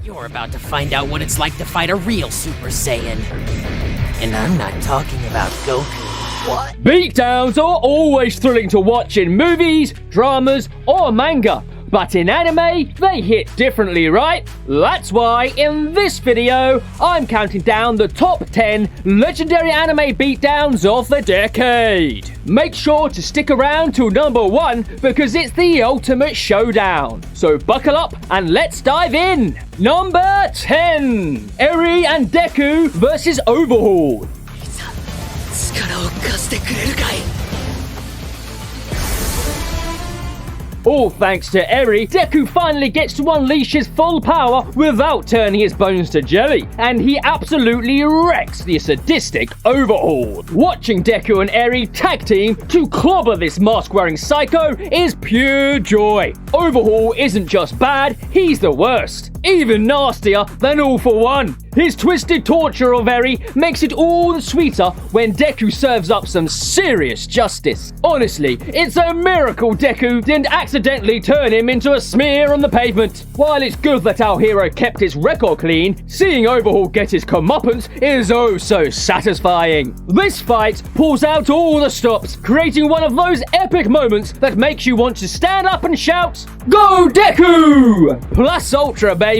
You're about to find out what it's like to fight a real Super Saiyan. And I'm not talking about Goku. What? Beatdowns are always thrilling to watch in movies, dramas, or manga. But in anime, they hit differently, right? That's why, in this video, I'm counting down the top 10 legendary anime beatdowns of the decade. Make sure to stick around till number 1 because it's the ultimate showdown. So buckle up and let's dive in. Number 10. Eri and Deku versus Overhaul. All thanks to Eri, Deku finally gets to unleash his full power without turning his bones to jelly, and he absolutely wrecks the sadistic Overhaul. Watching Deku and Eri tag team to clobber this mask-wearing psycho is pure joy. Overhaul isn't just bad, he's the worst. Even nastier than All For One. His twisted torture of Eri makes it all the sweeter when Deku serves up some serious justice. Honestly, it's a miracle Deku didn't accidentally turn him into a smear on the pavement. While it's good that our hero kept his record clean, seeing Overhaul get his comeuppance is oh so satisfying. This fight pulls out all the stops, creating one of those epic moments that makes you want to stand up and shout, "Go Deku!" Plus Ultra, baby.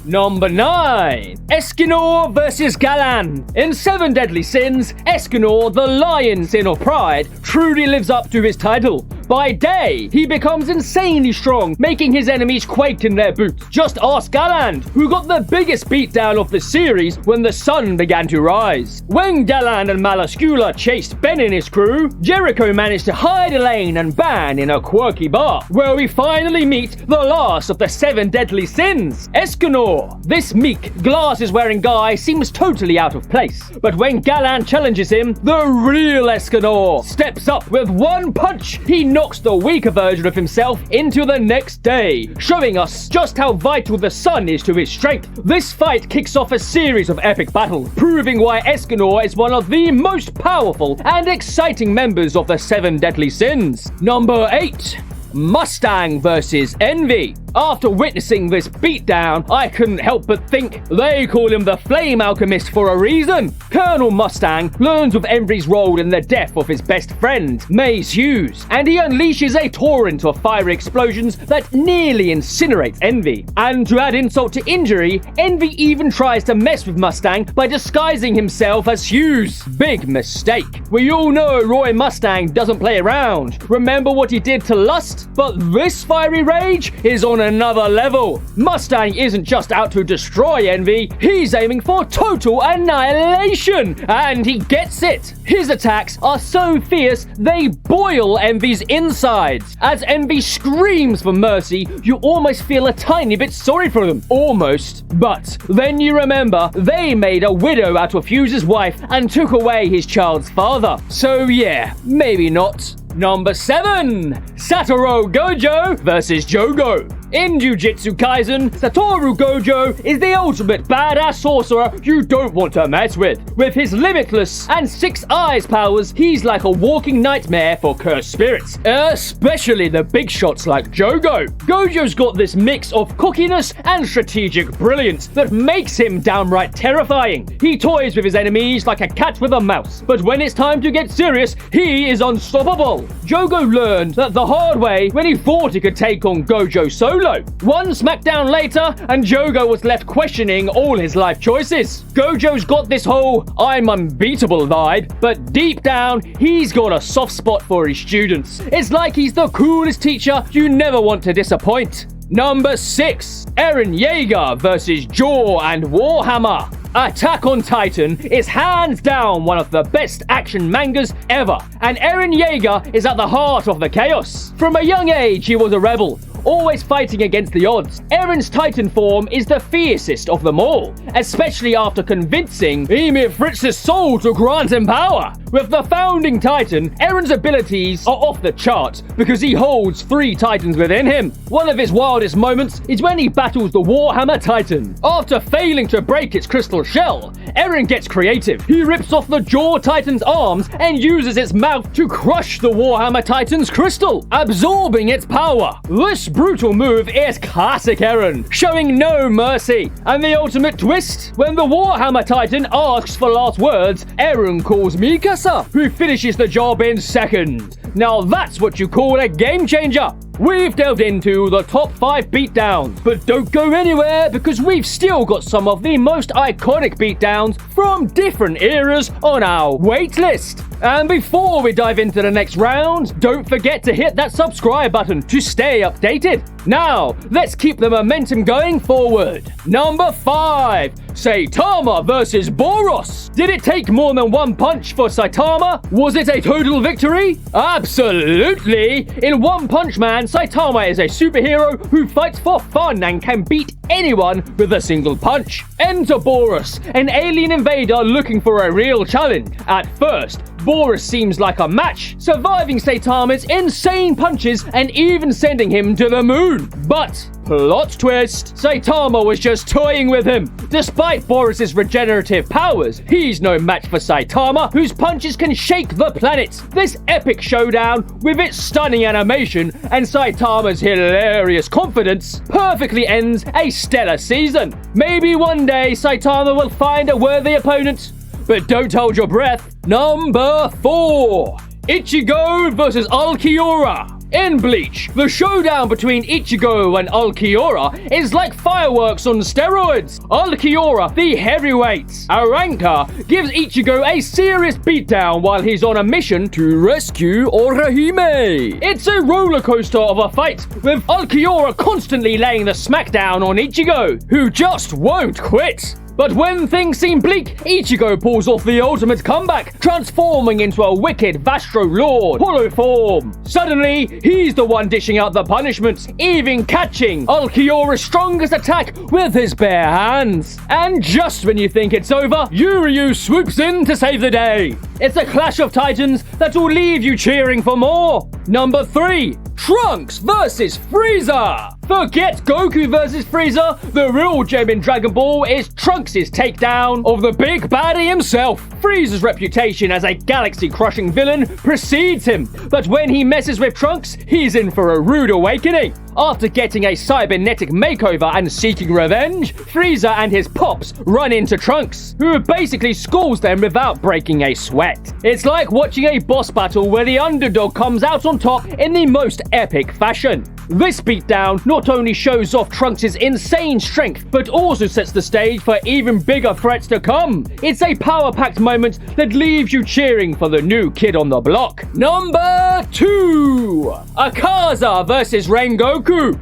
Number 9. Escanor versus Galan. In 7 Deadly Sins, Escanor, the lion sin of pride, truly lives up to his title. By day, he becomes insanely strong, making his enemies quake in their boots. Just ask Galand, who got the biggest beatdown of the series when the sun began to rise. When Galand and Malascula chased Ben and his crew, Jericho managed to hide Elaine and Ban in a quirky bar, where we finally meet the last of the 7 Deadly Sins, Escanor. This meek, glasses-wearing guy seems totally out of place, but when Galand challenges him, the real Escanor steps up with one punch. He knocks the weaker version of himself into the next day, showing us just how vital the sun is to his strength. This fight kicks off a series of epic battles, proving why Escanor is one of the most powerful and exciting members of the 7 Deadly Sins. Number 8. Mustang versus Envy. After witnessing this beatdown, I couldn't help but think they call him the Flame Alchemist for a reason. Colonel Mustang learns of Envy's role in the death of his best friend, Maze Hughes, and he unleashes a torrent of fiery explosions that nearly incinerates Envy. And to add insult to injury, Envy even tries to mess with Mustang by disguising himself as Hughes. Big mistake. We all know Roy Mustang doesn't play around. Remember what he did to Lust? But this fiery rage is on another level. Mustang isn't just out to destroy Envy, he's aiming for total annihilation, and he gets it. His attacks are so fierce they boil Envy's insides. As Envy screams for mercy, you almost feel a tiny bit sorry for them. Almost. But then you remember they made a widow out of Hughes's wife and took away his child's father. So yeah, maybe not. Number 7. Satoru Gojo versus Jogo. In Jujutsu Kaisen, Satoru Gojo is the ultimate badass sorcerer you don't want to mess with. With his limitless and 6 eyes powers, he's like a walking nightmare for cursed spirits, especially the big shots like Jogo. Gojo's got this mix of cockiness and strategic brilliance that makes him downright terrifying. He toys with his enemies like a cat with a mouse, but when it's time to get serious, he is unstoppable. Jogo learned that the hard way when he thought he could take on Gojo solo. One smackdown later, and Jogo was left questioning all his life choices. Gojo's got this whole I'm unbeatable vibe, but deep down, he's got a soft spot for his students. It's like he's the coolest teacher you never want to disappoint. Number 6. Eren Yeager versus Jaw and Warhammer. Attack on Titan is hands down one of the best action mangas ever, and Eren Yeager is at the heart of the chaos. From a young age, he was a rebel, always fighting against the odds. Eren's Titan form is the fiercest of them all, especially after convincing Ymir Fritz's soul to grant him power. With the founding Titan, Eren's abilities are off the charts because he holds 3 Titans within him. One of his wildest moments is when he battles the Warhammer Titan. After failing to break its crystal shell, Eren gets creative. He rips off the Jaw Titan's arms and uses its mouth to crush the Warhammer Titan's crystal, absorbing its power. This brutal move is classic Eren, showing no mercy. And the ultimate twist? When the Warhammer Titan asks for last words, Eren calls Mikasa, who finishes the job in seconds. Now that's what you call a game changer. We've delved into the top 5 beatdowns, but don't go anywhere because we've still got some of the most iconic beatdowns from different eras on our waitlist. And before we dive into the next round, don't forget to hit that subscribe button to stay updated. Now, let's keep the momentum going forward. Number 5, Saitama versus Boros. Did it take more than 1 punch for Saitama? Was it a total victory? Absolutely! In One Punch Man, Saitama is a superhero who fights for fun and can beat anyone with a single punch. Enter Boros, an alien invader looking for a real challenge. At first, Boros seems like a match, surviving Saitama's insane punches and even sending him to the moon. But, plot twist, Saitama was just toying with him. Despite Boros' regenerative powers, he's no match for Saitama, whose punches can shake the planet. This epic showdown, with its stunning animation and Saitama's hilarious confidence, perfectly ends a stellar season. Maybe one day Saitama will find a worthy opponent. But don't hold your breath. Number 4, Ichigo versus Ulquiorra. In Bleach, the showdown between Ichigo and Ulquiorra is like fireworks on steroids. Ulquiorra, the heavyweight Arrancar, gives Ichigo a serious beatdown while he's on a mission to rescue Orihime. It's a roller coaster of a fight, with Ulquiorra constantly laying the smackdown on Ichigo, who just won't quit. But when things seem bleak, Ichigo pulls off the ultimate comeback, transforming into a wicked Vastro Lord hollow form. Suddenly, he's the one dishing out the punishments, even catching Ulquiorra's strongest attack with his bare hands. And just when you think it's over, Yuryu swoops in to save the day. It's a clash of titans that will leave you cheering for more. Number 3, Trunks versus Frieza. Forget Goku versus Frieza. The real gem in Dragon Ball is Trunks' takedown of the big baddie himself. Frieza's reputation as a galaxy-crushing villain precedes him, but when he messes with Trunks, he's in for a rude awakening. After getting a cybernetic makeover and seeking revenge, Frieza and his pops run into Trunks, who basically schools them without breaking a sweat. It's like watching a boss battle where the underdog comes out on top in the most epic fashion. This beatdown not only shows off Trunks' insane strength, but also sets the stage for even bigger threats to come. It's a power-packed moment that leaves you cheering for the new kid on the block. Number 2, Akaza versus Rengoku.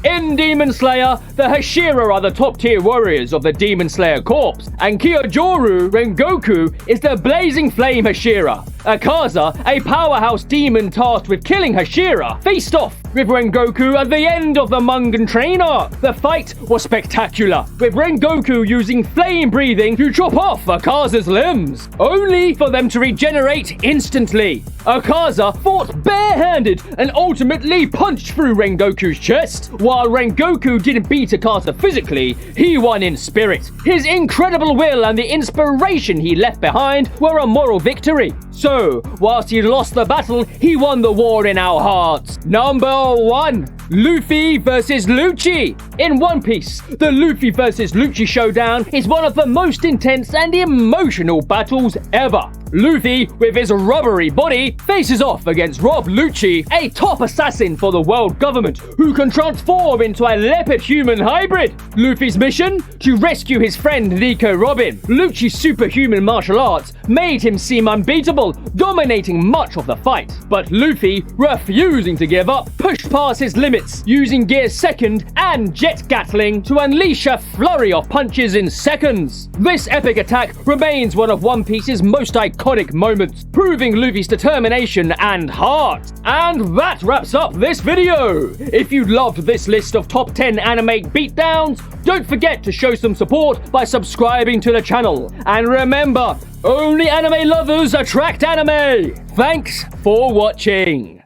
In Demon Slayer, the Hashira are the top-tier warriors of the Demon Slayer Corps, and Kyojoru Rengoku is the blazing flame Hashira. Akaza, a powerhouse demon tasked with killing Hashira, faced off with Rengoku at the end of the Mungan train arc. The fight was spectacular, with Rengoku using flame breathing to chop off Akaza's limbs, only for them to regenerate instantly. Akaza fought barehanded and ultimately punched through Rengoku's chest. While Rengoku didn't beat Akaza physically, he won in spirit. His incredible will and the inspiration he left behind were a moral victory. So, whilst he lost the battle, he won the war in our hearts. Number 1, Luffy versus Lucci. In One Piece, the Luffy versus Lucci showdown is one of the most intense and emotional battles ever. Luffy, with his rubbery body, faces off against Rob Lucci, a top assassin for the world government who can transform into a leopard human hybrid. Luffy's mission? To rescue his friend Nico Robin. Lucci's superhuman martial arts made him seem unbeatable, dominating much of the fight. But Luffy, refusing to give up, pushed past his limits, using Gear Second and Jet Gatling to unleash a flurry of punches in seconds. This epic attack remains one of One Piece's most iconic iconic moments, proving Luffy's determination and heart. And that wraps up this video. If you loved this list of top 10 anime beatdowns, don't forget to show some support by subscribing to the channel. And remember, only anime lovers attract anime. Thanks for watching.